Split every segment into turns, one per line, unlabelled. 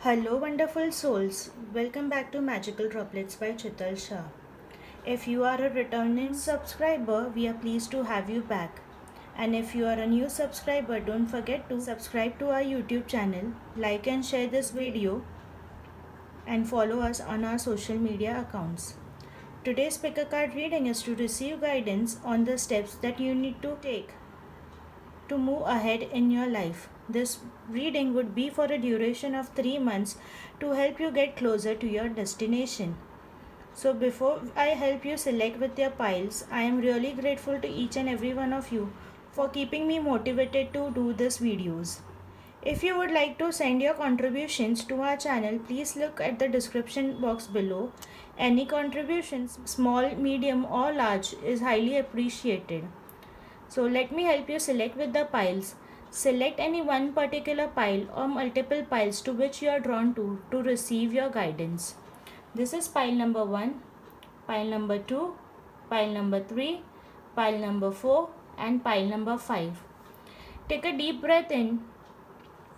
Hello, wonderful souls. Welcome back to Magical Droplets by Chital Shah. If you are a returning subscriber, we are pleased to have you back. And if you are a new subscriber, don't forget to subscribe to our YouTube channel, like and share this video, and follow us on our social media accounts. Today's pick a card reading is to receive guidance on the steps that you need to take to move ahead in your life. This reading would be for a duration of 3 months to help you get closer to your destination. So, before I help you select with your piles, I am really grateful to each and every one of you for keeping me motivated to do these videos. If you would like to send your contributions to our channel, please look at the description box below. Any contributions, small, medium, or large, is highly appreciated. So let me help you select with the piles. Select any one particular pile or multiple piles to which you are drawn to receive your guidance. This is pile number 1, pile number 2, pile number 3, pile number 4 and pile number 5. Take a deep breath in,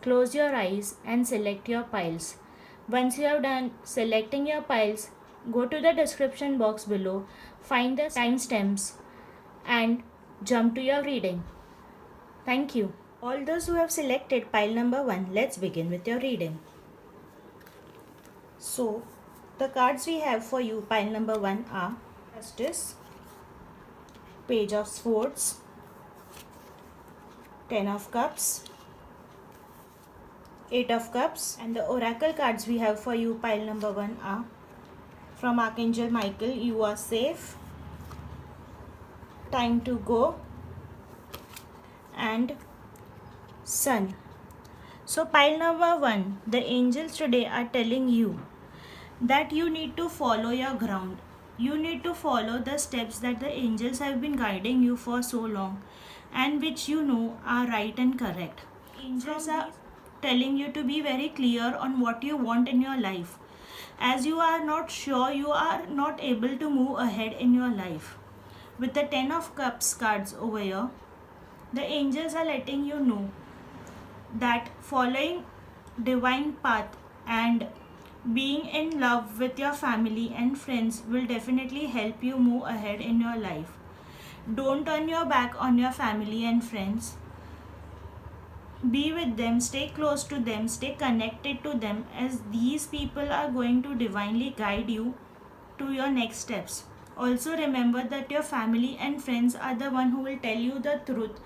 close your eyes and select your piles. Once you have done selecting your piles, go to the description box below, find the timestamps and jump to your reading. Thank you. All those who have selected pile number 1, let's begin with your reading. So, the cards we have for you, pile number 1 are Justice, Page of Swords, Ten of Cups, Eight of Cups, and the Oracle cards we have for you, pile number 1 are from Archangel Michael, You Are Safe, Time to Go, and Sun. So pile number 1, the angels today are telling you that you need to follow your ground. You need to follow the steps that the angels have been guiding you for so long and which you know are right and correct. Angels are telling you to be very clear on what you want in your life. As you are not sure, you are not able to move ahead in your life. With the 10 of Cups cards over here, the angels are letting you know that following divine path and being in love with your family and friends will definitely help you move ahead in your life. Don't turn your back on your family and friends. Be with them, stay close to them, stay connected to them, as these people are going to divinely guide you to your next steps. Also remember that your family and friends are the one who will tell you the truth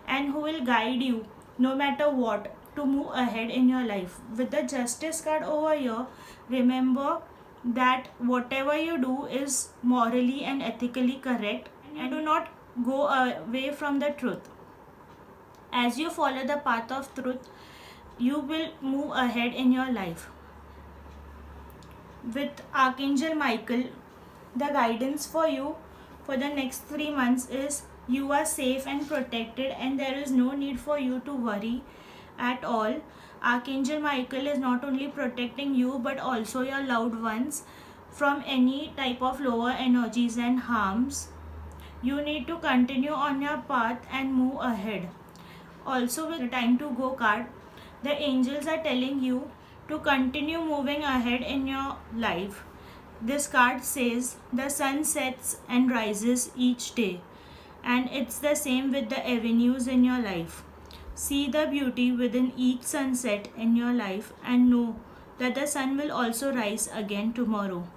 and who will guide you no matter what to move ahead in your life. With the Justice card over here, remember that whatever you do is morally and ethically correct and do not go away from the truth. As you follow the path of truth, you will move ahead in your life. With Archangel Michael, the guidance for you for the next 3 months is you are safe and protected and there is no need for you to worry at all. Archangel Michael is not only protecting you but also your loved ones from any type of lower energies and harms. You need to continue on your path and move ahead. Also, with the Time to Go card, the angels are telling you to continue moving ahead in your life. This card says the sun sets and rises each day, and it's the same with the avenues in your life. See the beauty within each sunset in your life and know that the sun will also rise again tomorrow.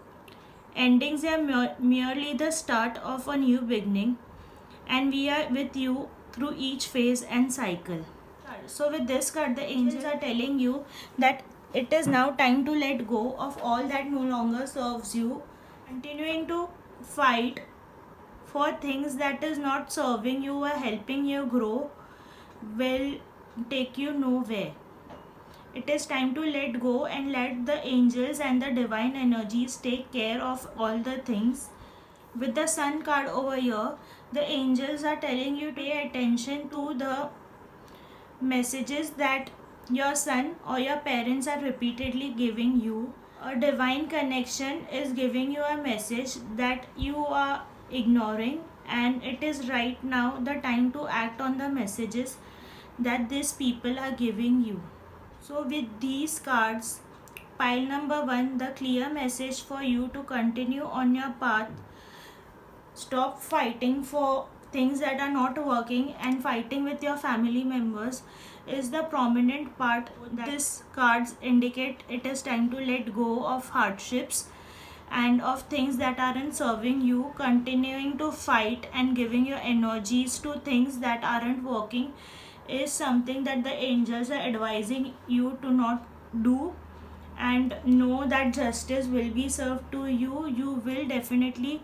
Endings are merely the start of a new beginning, and we are with you through each phase and cycle. So, with this card, the angels are telling you that it is now time to let go of all that no longer serves you, continuing to fight for things that is not serving you or helping you grow will take you nowhere. It is time to let go and let the angels and the divine energies take care of all the things. With the sun card over here, the angels are telling you to pay attention to the messages that your son or your parents are repeatedly giving you. A divine connection is giving you a message that you are ignoring, and it is right now the time to act on the messages that these people are giving you. So with these cards, Pile number 1, the clear message for you to continue on your path. Stop fighting for things that are not working and fighting with your family members is the prominent part. These cards indicate it is time to let go of hardships and of things that aren't serving you. Continuing to fight and giving your energies to things that aren't working is something that the angels are advising you to not do. And know that justice will be served to you. You will definitely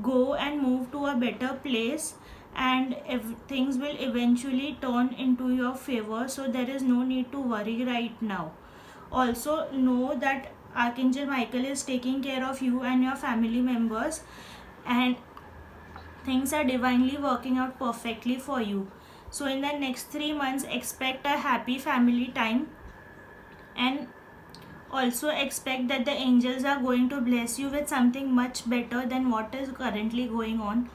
go and move to a better place, and if things will eventually turn into your favor, so there is no need to worry right now. Also know that Archangel Michael is taking care of you and your family members, and things are divinely working out perfectly for you. So in the next 3 months expect a happy family time, and also expect that the angels are going to bless you with something much better than what is currently going on.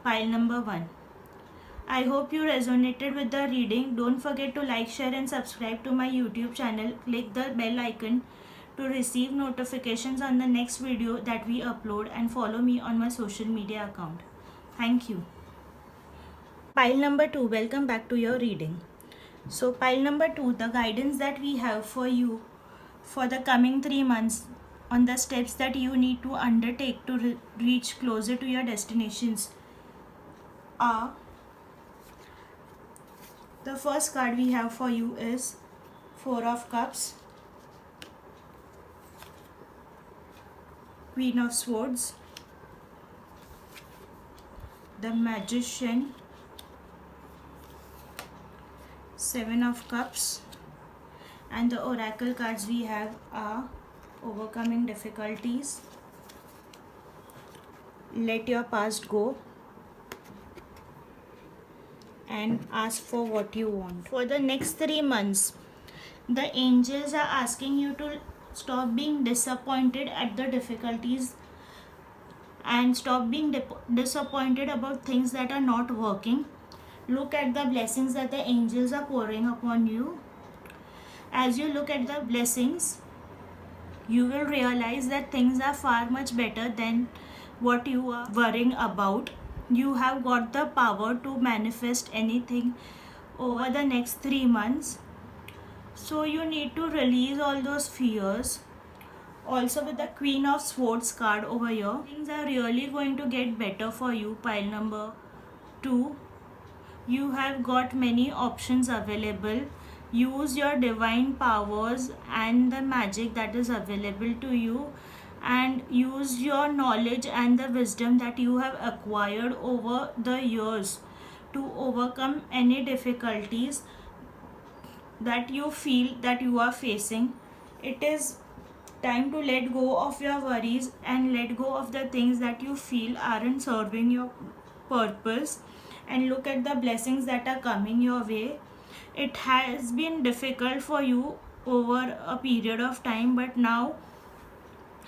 Pile number 1. I hope you resonated with the reading. Don't forget to like, share and subscribe to my YouTube channel. Click the bell icon to receive notifications on the next video that we upload, and follow me on my social media account. Thank you. Pile number 2. Welcome back to your reading. So pile number 2, the guidance that we have for you for the coming 3 months on the steps that you need to undertake to reach closer to your destinations are, the first card we have for you is 4 of Cups, Queen of Swords, the Magician, 7 of Cups, and the oracle cards we have are Overcoming Difficulties, Let Your Past Go, and Ask for What You Want. For the next 3 months, the angels are asking you to stop being disappointed at the difficulties and stop being disappointed about things that are not working. Look at the blessings that the angels are pouring upon you. As you look at the blessings, you will realize that things are far much better than what you are worrying about. You have got the power to manifest anything over the next 3 months. So you need to release all those fears. Also with the Queen of Swords card over here, things are really going to get better for you. Pile number 2. You have got many options available. Use your divine powers and the magic that is available to you, and use your knowledge and the wisdom that you have acquired over the years to overcome any difficulties that you feel that you are facing. It is time to let go of your worries and let go of the things that you feel aren't serving your purpose, and look at the blessings that are coming your way. It has been difficult for you over a period of time, but now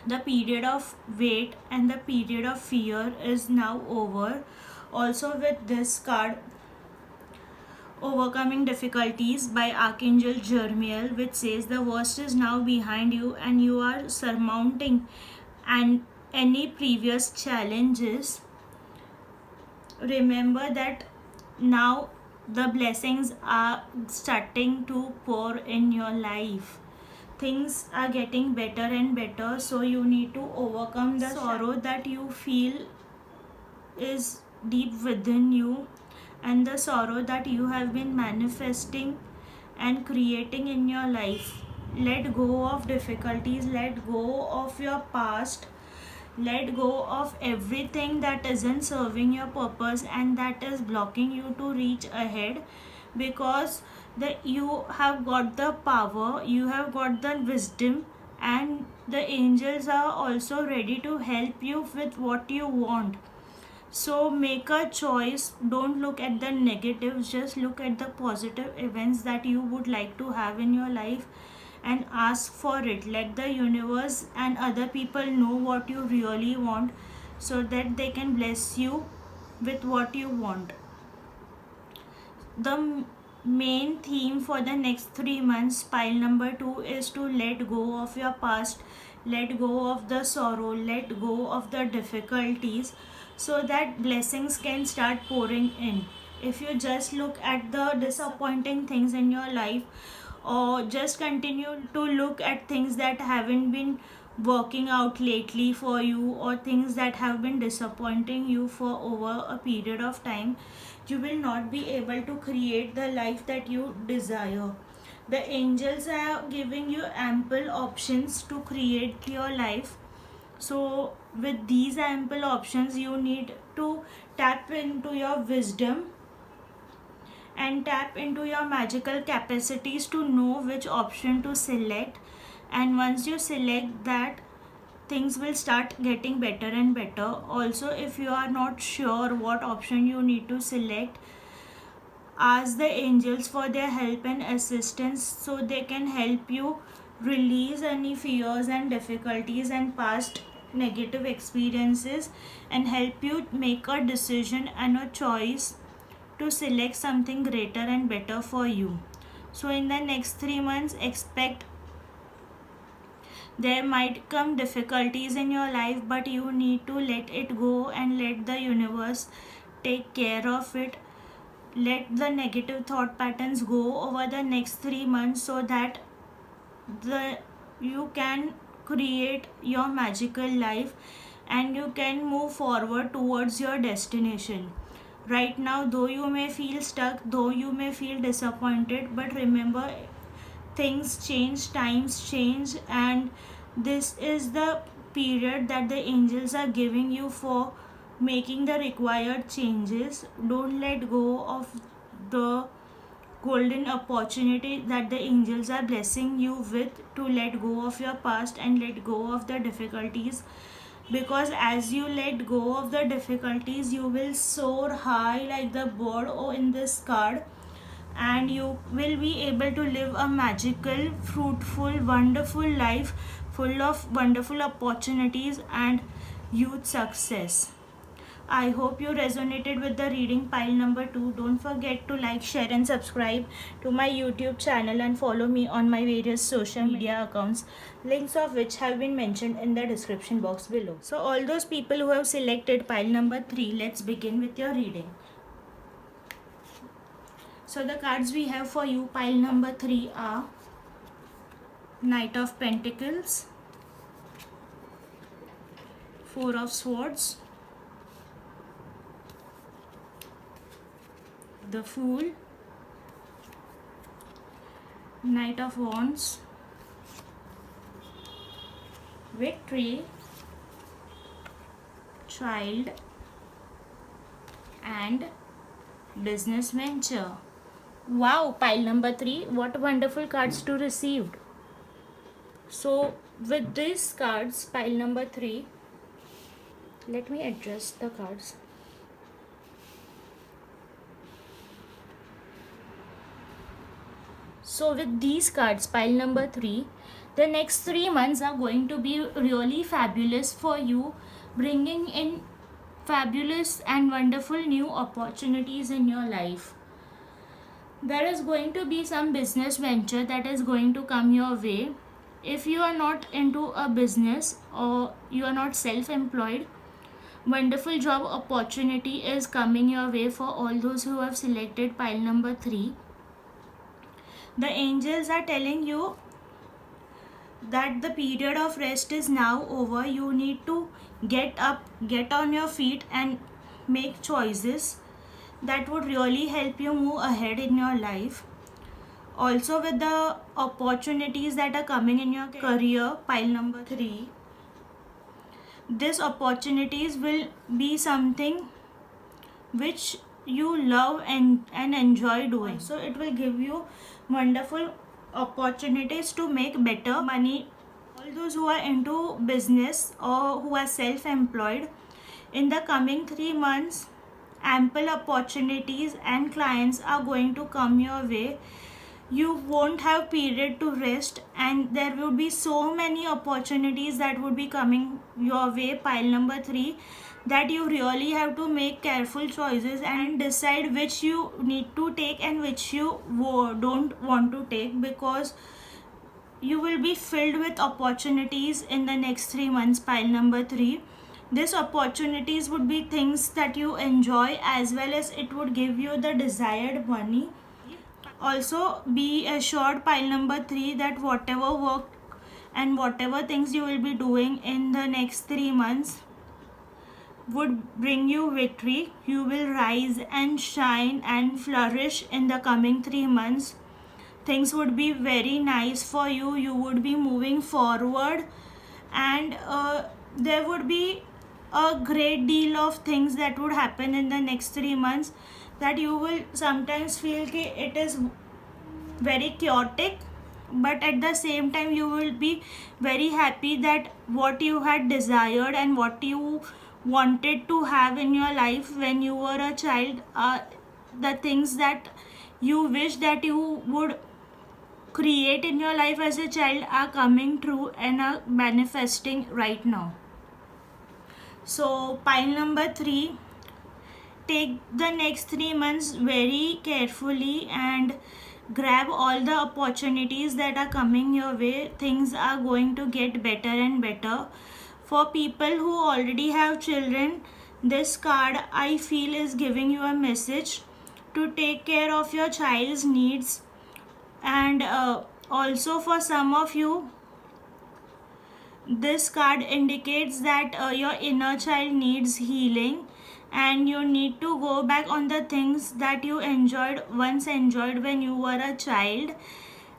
the period of wait and the period of fear is now over. Also with this card, Overcoming Difficulties by Archangel Jermiel, which says the worst is now behind you and you are surmounting and any previous challenges. Remember that now the blessings are starting to pour in your life. Things are getting better and better, so you need to overcome the sorrow that you feel is deep within you, and the sorrow that you have been manifesting and creating in your life. Let go of difficulties, let go of your past, let go of everything that isn't serving your purpose and that is blocking you to reach ahead, because you have got the power, you have got the wisdom, and the angels are also ready to help you with what you want. So make a choice. Don't look at the negatives, just look at the positive events that you would like to have in your life and ask for it. Let the universe and other people know what you really want so that they can bless you with what you want. The main theme for the next 3 months, pile number 2, is to let go of your past, let go of the sorrow, let go of the difficulties, so that blessings can start pouring in. If you just look at the disappointing things in your life, or just continue to look at things that haven't been working out lately for you, or things that have been disappointing you for over a period of time, you will not be able to create the life that you desire. The angels are giving you ample options to create your life. So with these ample options, you need to tap into your wisdom and tap into your magical capacities to know which option to select. And once you select that, things will start getting better and better. Also, if you are not sure what option you need to select, ask the angels for their help and assistance, so they can help you release any fears and difficulties and past negative experiences, and help you make a decision and a choice to select something greater and better for you. So in the next 3 months, expect there might come difficulties in your life, but you need to let it go and let the universe take care of it. Let the negative thought patterns go over the next 3 months, so that the you can create your magical life and you can move forward towards your destination. Right now, though you may feel stuck, though you may feel disappointed, but remember, things change, times change, and this is the period that the angels are giving you for making the required changes. Don't let go of the golden opportunity that the angels are blessing you with, to let go of your past and let go of the difficulties, because as you let go of the difficulties, you will soar high like the bird in this card, and you will be able to live a magical, fruitful, wonderful life full of wonderful opportunities and huge success. I hope you resonated with the reading pile number 2. Don't forget to like, share, and subscribe to my YouTube channel, and follow me on my various social media accounts, links of which have been mentioned in the description box below. So, all those people who have selected pile number 3, let's begin with your reading. So, the cards we have for you, pile number 3, are Knight of Pentacles, Four of Swords, the Fool, Knight of Wands, Victory, Child, and Business Venture. Wow, pile number 3, what wonderful cards to receive. So with these cards, pile number 3, let me adjust the cards. So with these cards, pile number 3, the next 3 months are going to be really fabulous for you, bringing in fabulous and wonderful new opportunities in your life. There is going to be some business venture that is going to come your way. If you are not into a business or you are not self-employed, wonderful job opportunity is coming your way for all those who have selected pile number 3. The angels are telling you that the period of rest is now over. You need to get up, get on your feet, and make choices that would really help you move ahead in your life. Also, with the opportunities that are coming in your career, pile number 3, these opportunities will be something which you love and enjoy doing. So it will give you wonderful opportunities to make better money. All those who are into business or who are self-employed, in the coming 3 months, ample opportunities and clients are going to come your way. You won't have period to rest, and there will be so many opportunities that would be coming your way, pile number 3, that you really have to make careful choices and decide which you need to take and which you don't want to take, because you will be filled with opportunities in the next 3 months. Pile number 3, these opportunities would be things that you enjoy, as well as it would give you the desired money. Also be assured, pile number 3, that whatever work and whatever things you will be doing in the next 3 months would bring you victory. You will rise and shine and flourish in the coming 3 months. Things would be very nice for you. You would be moving forward, and there would be a great deal of things that would happen in the next 3 months, that you will sometimes feel that it is very chaotic, but at the same time you will be very happy that what you had desired and what you wanted to have in your life when you were a child, the things that you wish that you would create in your life as a child are coming true and are manifesting right now. So pile number 3, take the next 3 months very carefully and grab all the opportunities that are coming your way. Things are going to get better and better. For people who already have children, this card I feel is giving you a message to take care of your child's needs. And also for some of you, this card indicates that your inner child needs healing, and you need to go back on the things that you once enjoyed when you were a child,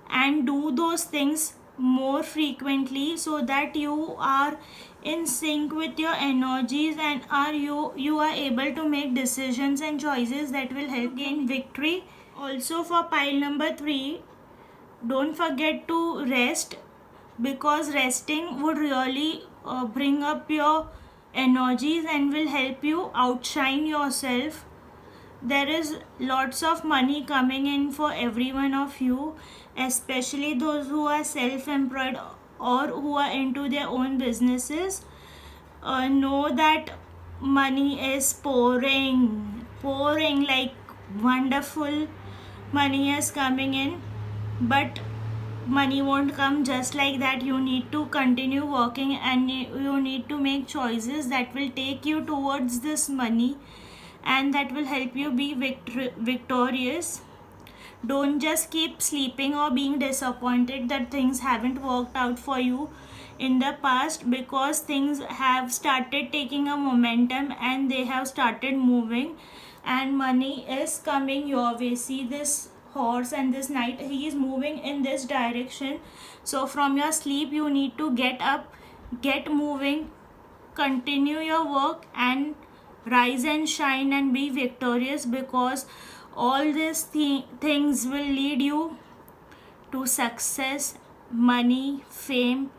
and do those things more frequently, so that you are in sync with your energies and you are able to make decisions and choices that will help gain victory. Also for pile number 3, don't forget to rest, because resting would really bring up your energies and will help you outshine yourself. There is lots of money coming in for every one of you, especially those who are self-employed or who are into their own businesses. Know that money is pouring like wonderful money is coming in, but money won't come just like that. You need to continue working, and you need to make choices that will take you towards this money and that will help you be victorious. Don't just keep sleeping or being disappointed that things haven't worked out for you in the past, because things have started taking a momentum and they have started moving, and money is coming your way. See this horse and this knight, he is moving in this direction. So from your sleep you need to get up, get moving, continue your work, and rise and shine and be victorious, because all these things will lead you to success, money, fame,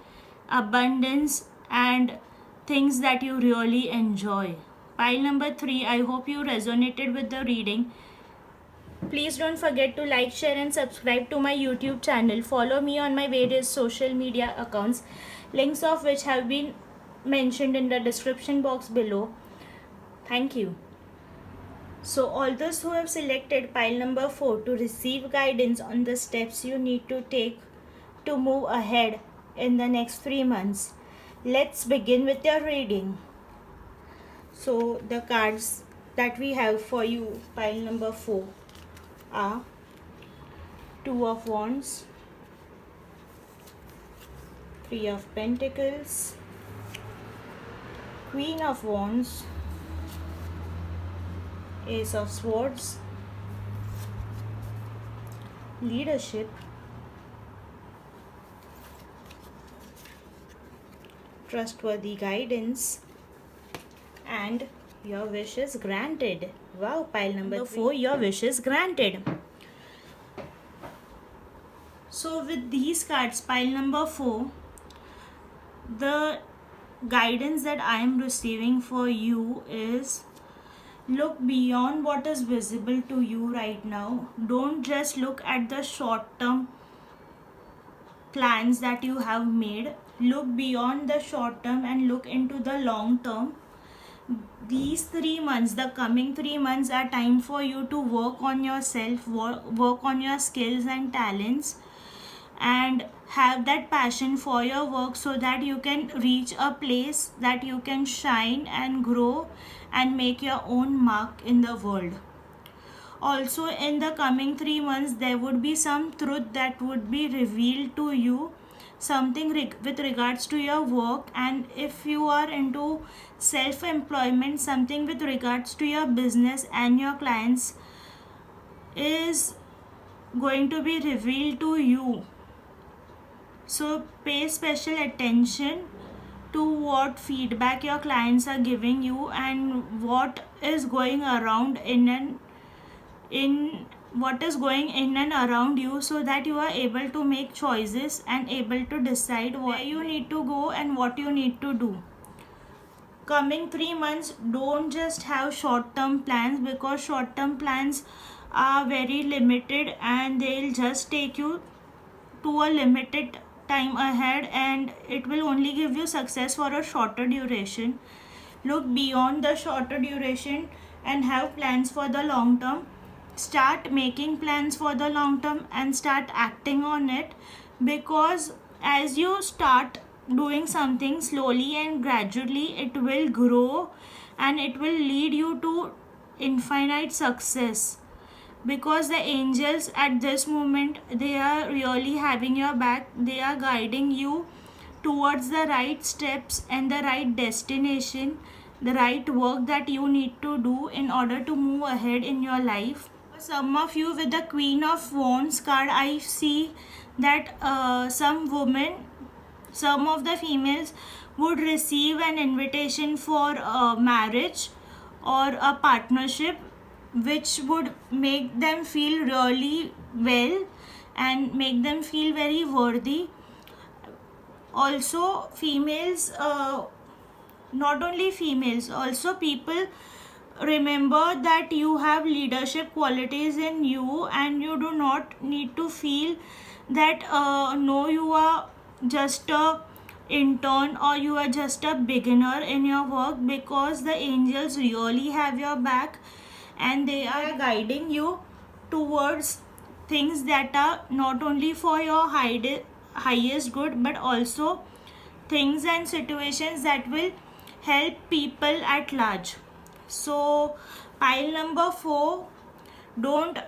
abundance, and things that you really enjoy. Pile number 3, I hope you resonated with the reading. Please don't forget to like, share and subscribe to my YouTube channel. Follow me on my various social media accounts, links of which have been mentioned in the description box below. Thank you. So all those who have selected pile number 4 to receive guidance on the steps you need to take to move ahead in the next 3 months, let's begin with your reading. So the cards that we have for you, pile number 4, are Two of Wands, Three of Pentacles, Queen of Wands, Ace of Swords, Leadership, Trustworthy Guidance, and your wish is granted. Wow, pile number 4, your wish is granted. So with these cards, pile number 4, the guidance that I am receiving for you is, look beyond what is visible to you right now. Don't just look at the short-term plans that you have made. Look beyond the short term and look into the long term, these 3 months, the coming 3 months, are time for you to work on yourself, work on your skills and talents, and have that passion for your work so that you can reach a place that you can shine and grow and make your own mark in the world. Also, in the coming 3 months, there would be some truth that would be revealed to you, something with regards to your work. And if you are into self employment, something with regards to your business and your clients is going to be revealed to you. So pay special attention to what feedback your clients are giving you and what is going around in what is going in and around you, so that you are able to make choices and able to decide where you need to go and what you need to do. Coming 3 months, don't just have short term plans, because short term plans are very limited and they'll just take you to a limited time ahead, and it will only give you success for a shorter duration. Look beyond the shorter duration and have plans for the long term. Start making plans for the long term and start acting on it, because as you start doing something slowly and gradually, it will grow and it will lead you to infinite success. Because the angels at this moment, they are really having your back, they are guiding you towards the right steps and the right destination, the right work that you need to do in order to move ahead in your life. Some of you with the Queen of Wands card, I see that some of the females would receive an invitation for marriage or a partnership, which would make them feel really well and make them feel very worthy. Also, females, not only females, also people, remember that you have leadership qualities in you, and you do not need to feel that no, you are just a intern or you are just a beginner in your work, because the angels really have your back and they are guiding you towards things that are not only for your highest good, but also things and situations that will help people at large. So pile number 4, don't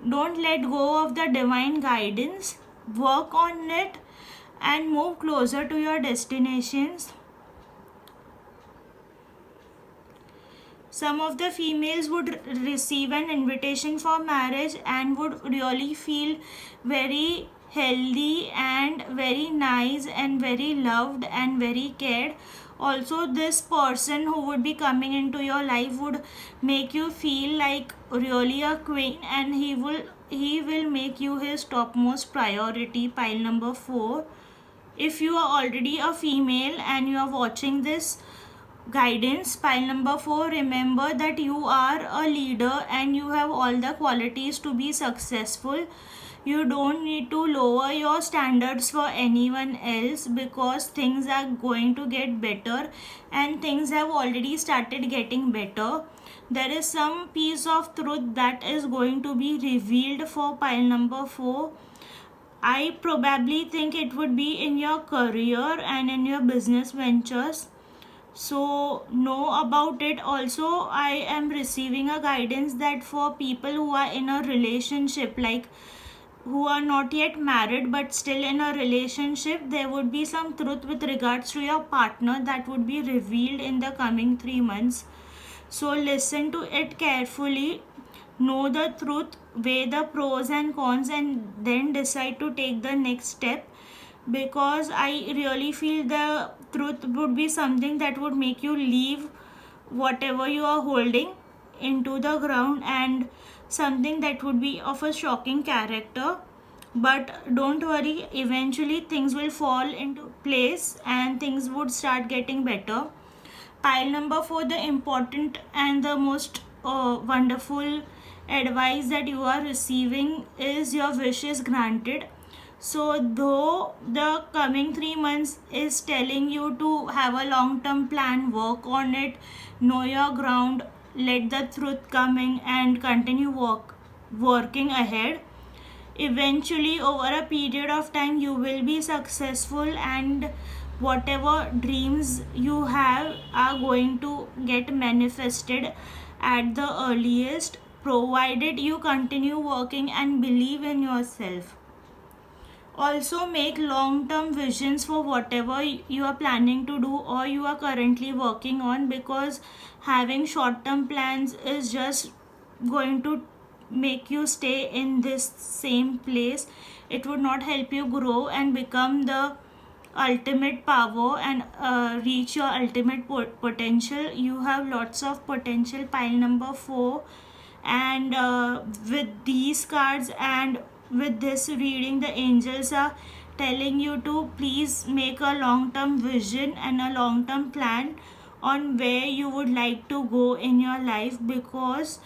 let go of the divine guidance. Work on it and move closer to your destinations. Some of the females would receive an invitation for marriage and would really feel very healthy and very nice and very loved and very cared. Also, this person who would be coming into your life would make you feel like really a queen, and he will make you his topmost priority. Pile number 4. If you are already a female and you are watching this guidance, pile number 4, remember that you are a leader and you have all the qualities to be successful. You don't need to lower your standards for anyone else, because things are going to get better and things have already started getting better. There is some piece of truth that is going to be revealed for pile number 4. I probably think it would be in your career and in your business ventures. So know about it. Also, I am receiving a guidance that for people who are in a relationship, like who are not yet married but still in a relationship, there would be some truth with regards to your partner that would be revealed in the coming 3 months. So listen to it carefully, know the truth, weigh the pros and cons, and then decide to take the next step, because I really feel the truth would be something that would make you leave whatever you are holding into the ground, and something that would be of a shocking character. But don't worry, eventually things will fall into place and things would start getting better. Pile number 4, the important and the most wonderful advice that you are receiving is your wish is granted. So though the coming 3 months is telling you to have a long term plan, work on it, know your ground, let the truth come in and continue working ahead. Eventually over a period of time you will be successful, and whatever dreams you have are going to get manifested at the earliest, provided you continue working and believe in yourself. Also make long term visions for whatever you are planning to do or you are currently working on, because having short term plans is just going to make you stay in this same place. It would not help you grow and become the ultimate power and reach your ultimate potential. You have lots of potential, pile number 4. And with these cards and with this reading, the angels are telling you to please make a long term vision and a long term plan on where you would like to go in your life, because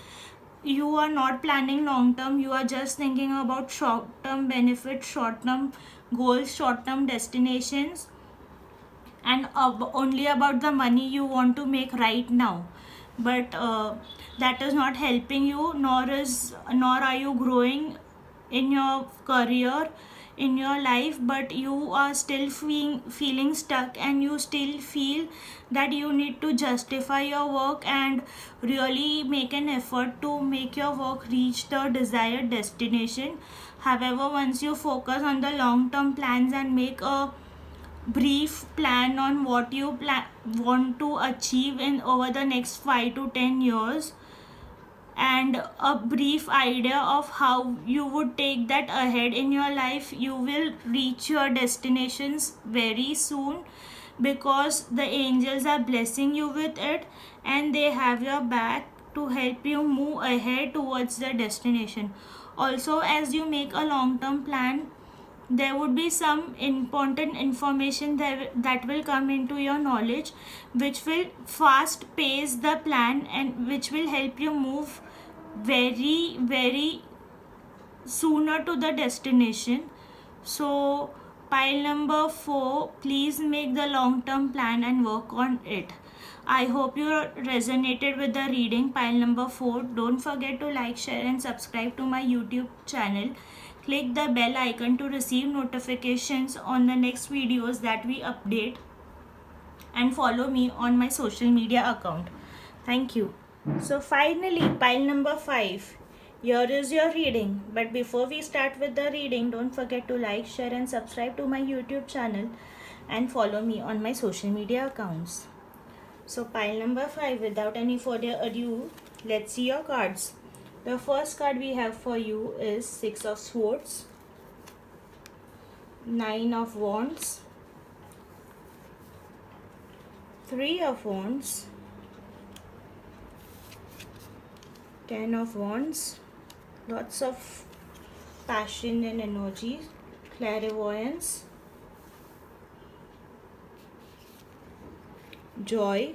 you are not planning long term, you are just thinking about short term benefits, short term goals, short term destinations, and only about the money you want to make right now. But that is not helping you, nor are you growing in your career, in your life, but you are still feeling stuck, and you still feel that you need to justify your work and really make an effort to make your work reach the desired destination. However, once you focus on the long term plans and make a brief plan on what you want to achieve in over the next 5 to 10 years, and a brief idea of how you would take that ahead in your life, you will reach your destinations very soon, because the angels are blessing you with it and they have your back to help you move ahead towards the destination. Also, as you make a long term plan, there would be some important information that will come into your knowledge, which will fast pace the plan and which will help you move very sooner to the destination. So pile number 4, please make the long term plan and work on it. I hope you resonated with the reading, pile number 4. Don't forget to like, share and subscribe to my YouTube channel. Click the bell icon to receive notifications on the next videos that we update, and follow me on my social media account. Thank you. So finally, pile number 5. Here is your reading. But before we start with the reading, don't forget to like, share and subscribe to my YouTube channel and follow me on my social media accounts. So pile number 5, without any further ado, let's see your cards. The first card we have for you is 6 of Swords, 9 of Wands, 3 of Wands, 10 of Wands, lots of passion and energy, clairvoyance, joy,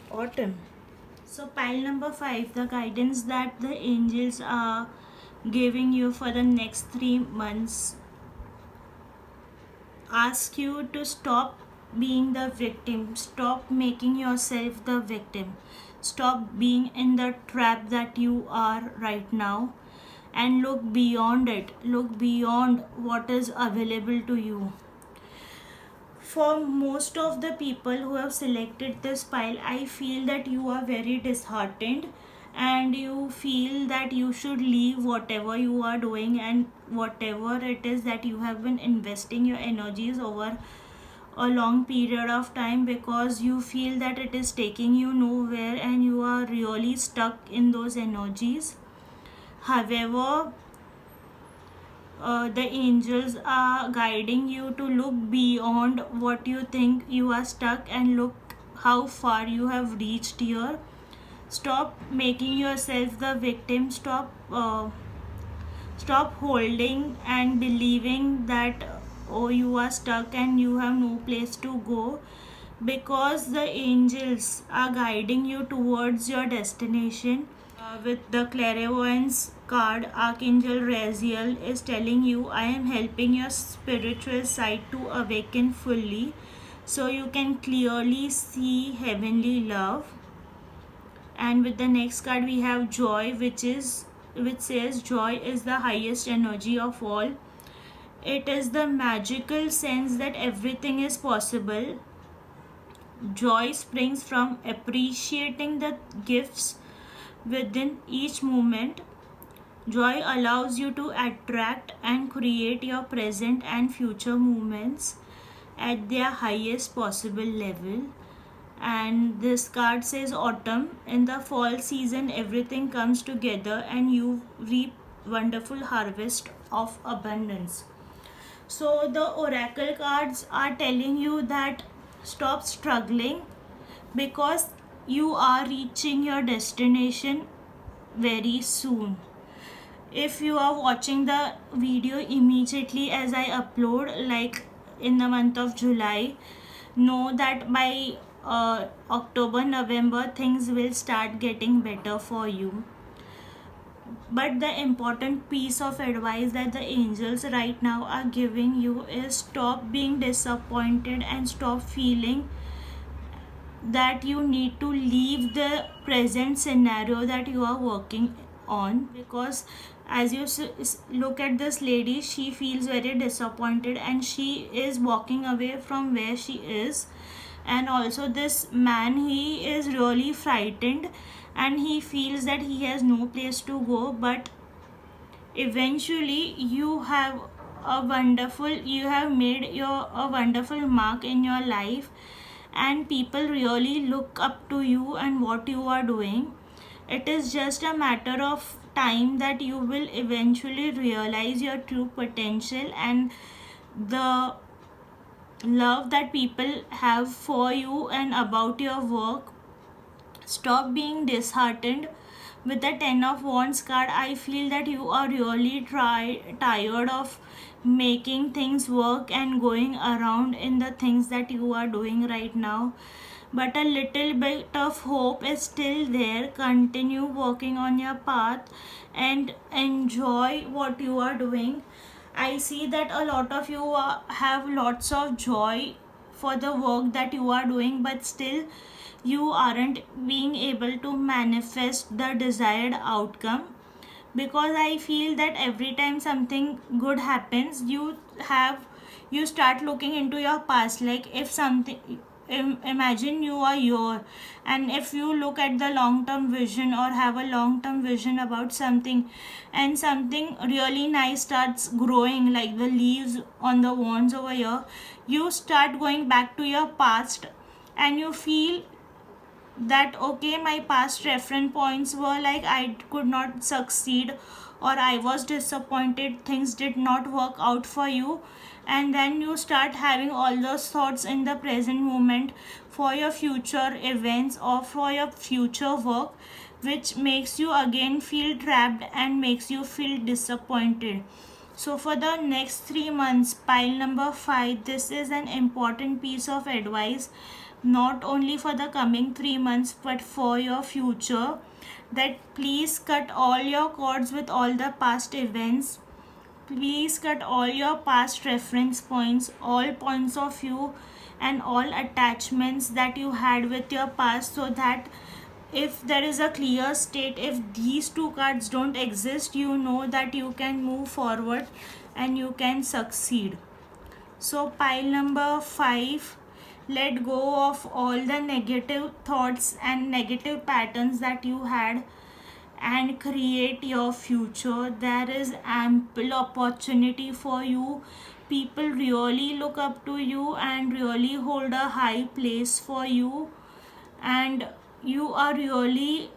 autumn. So pile number 5, the guidance that the angels are giving you for the next 3 months ask you to stop being the victim, stop making yourself the victim, stop being in the trap that you are right now, and look beyond it, look beyond what is available to you. For most of the people who have selected this pile, I feel that you are very disheartened and you feel that you should leave whatever you are doing and whatever it is that you have been investing your energies over a long period of time, because you feel that it is taking you nowhere and you are really stuck in those energies. However, the angels are guiding you to look beyond what you think you are stuck and look how far you have reached here. Stop making yourself the victim. Stop holding and believing that oh, you are stuck and you have no place to go, because the angels are guiding you towards your destination. With the clairvoyance card, Archangel Raziel is telling you, I am helping your spiritual side to awaken fully so you can clearly see heavenly love. And with the next card we have Joy, which says joy is the highest energy of all. It is the magical sense that everything is possible. Joy springs from appreciating the gifts within each moment. Joy allows you to attract and create your present and future moments at their highest possible level. And this card says autumn. In the fall season, everything comes together and you reap wonderful harvest of abundance. So the oracle cards are telling you that stop struggling because you are reaching your destination very soon. If you are watching the video immediately as I upload, like in the month of July, know that by October, November, things will start getting better for you. But the important piece of advice that the angels right now are giving you is stop being disappointed and stop feeling that you need to leave the present scenario that you are working on, because as you look at this lady, she feels very disappointed and she is walking away from where she is. And also this man, he is really frightened and he feels that he has no place to go, but eventually you have made a wonderful mark in your life and people really look up to you and what you are doing. It is just a matter of time that you will eventually realize your true potential and the love that people have for you and about your work. Stop being disheartened. With the 10 of Wands card, I feel that you are really tired of making things work and going around in the things that you are doing right now. But a little bit of hope is still there. Continue working on your path and enjoy what you are doing. I see that a lot of you have lots of joy for the work that you are doing, but still you aren't being able to manifest the desired outcome, because I feel that every time something good happens, you start looking into your past. Like if something, imagine you are here, and if you look at the long term vision or have a long term vision about something, and something really nice starts growing like the leaves on the wands over here, you start going back to your past and you feel that okay, my past reference points were like I could not succeed or I was disappointed, things did not work out for you, and then you start having all those thoughts in the present moment for your future events or for your future work, which makes you again feel trapped and makes you feel disappointed. So for the next 3 months, pile number 5, this is an important piece of advice, not only for the coming 3 months but for your future, that please cut all your cords with all the past events. Please cut all your past reference points, all points of view and all attachments that you had with your past, so that if there is a clear state, if these two cards don't exist, you know that you can move forward and you can succeed. So pile number 5, let go of all the negative thoughts and negative patterns that you had and create your future. There is ample opportunity for you. People really look up to you and really hold a high place for you, and you are really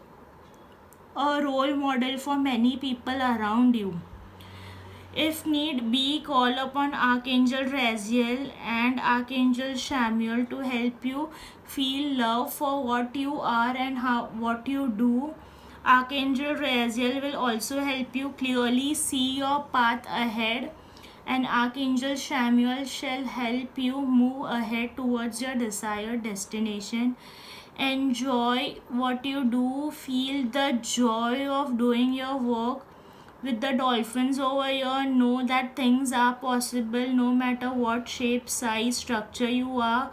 a role model for many people around you. If need be, call upon Archangel Raziel and Archangel Samuel to help you feel love for what you are and what you do. Archangel Raziel will also help you clearly see your path ahead, and Archangel Samuel shall help you move ahead towards your desired destination. Enjoy what you do, feel the joy of doing your work. with the dolphins over here, know that things are possible no matter what shape, size, structure you are,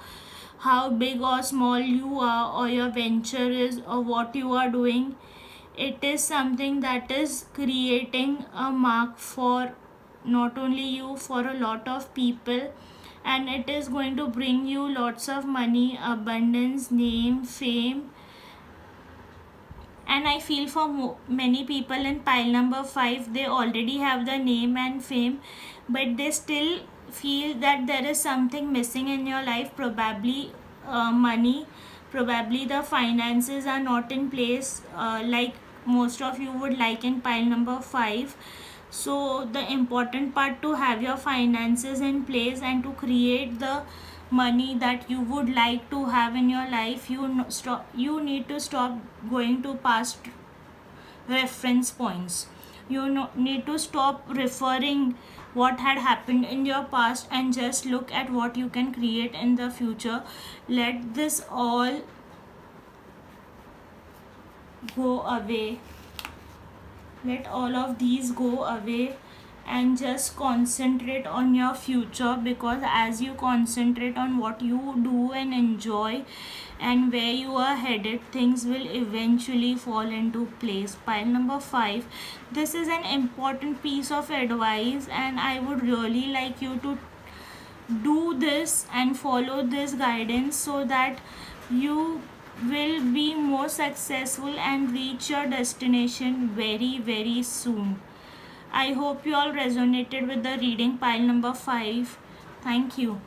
how big or small you are, or your venture is, or what you are doing. It is something that is creating a mark for not only you, for a lot of people, and it is going to bring you lots of money, abundance, name, fame. And I feel for many people in pile number 5, they already have the name and fame, but they still feel that there is something missing in your life, probably money, probably the finances are not in place, like most of you would like in pile number 5. So the important part to have your finances in place and to create the money that you would like to have in your life, you need to stop going to past reference points. You need to stop referring what had happened in your past and just look at what you can create in the future. Let this all go away. Let all of these go away and just concentrate on your future, because as you concentrate on what you do and enjoy and where you are headed, things will eventually fall into place. Pile number 5, this is an important piece of advice, and I would really like you to do this and follow this guidance so that you will be more successful and reach your destination very, very soon. I hope you all resonated with the reading pile number 5. Thank you.